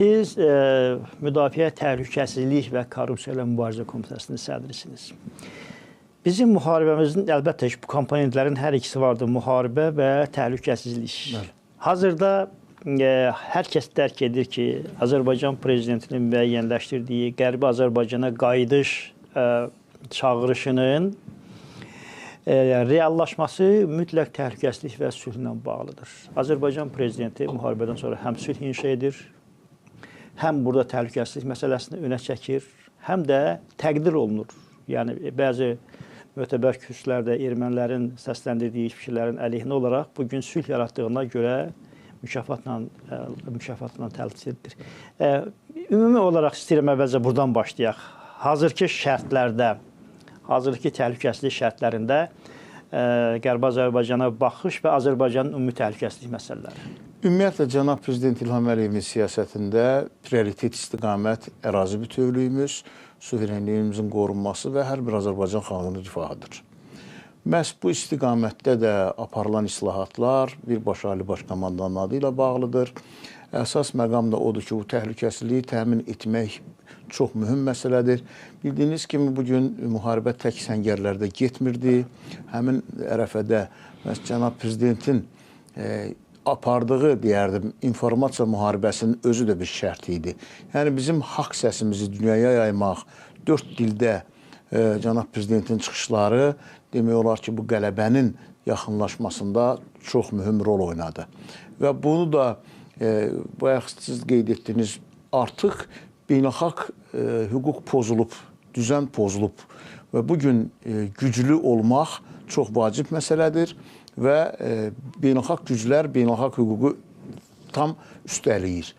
Siz Müdafiə Təhlükəsizlik və Korrupsiya ilə Mübarizə Komitəsinin sədrisiniz. Bizim müharibəmizin əlbəttə ki, bu komponentlərin hər ikisi vardır. Müharibə və təhlükəsizlik. Bəli. Hazırda hər kəs dərk edir ki, Azərbaycan prezidentinin müəyyənləşdirdiyi Qərbi Azərbaycana qayıdış çağırışının reallaşması mütləq təhlükəsizlik və sülhlə bağlıdır. Azərbaycan prezidenti müharibədən sonra həm sülh inşa edir, həm burada təhlükəsizlik məsələsini önə çəkir, həm də təqdir olunur. Yəni, bəzi mötəbər kürsülərdə ermənilərin səsləndirdiyi fikirlərin əleyhinə olaraq bugün sülh yaratdığına görə mükafatla təltif edilir. Ümumi olaraq istəyirəm əvvəlcə buradan başlayaq. Hazırki şərtlərdə, hazırki təhlükəsizlik şərtlərində Qərbi Azərbaycana baxış və Azərbaycanın ümumi təhlükəsizlik məsələləri. Ümumiyyətlə, Cənab Prezident İlham Əliyevin siyasətində prioritet istiqamət ərazi bütövlüyümüz, suverenliyimizin qorunması və hər bir Azərbaycan xalqının rifahıdır. Məhz bu istiqamətdə də aparılan islahatlar birbaşa Ali Baş Komandanın adı ilə bağlıdır. Əsas məqam da odur ki, bu təhlükəsizliyi təmin etmək çox mühüm məsələdir. Bildiyiniz kimi, bugün müharibə tək səngərlərdə getmirdi. Həmin ərəfədə Cənab Prezidentin apardığı, deyərdim, informasiya müharibəsinin özü də bir şərt idi. Yəni, bizim haqq səsimizi dünyaya yaymaq, 4 dildə Cənab Prezidentin çıxışları demək olar ki, bu qələbənin yaxınlaşmasında çox mühüm rol oynadı. Və bunu da, bayaq siz qeyd etdiniz, artıq beynəlxalq hüquq pozulub, düzən pozulub və bugün güclü olmaq çox vacib məsələdir və beynəlxalq güclər beynəlxalq hüququ tam üstələyir.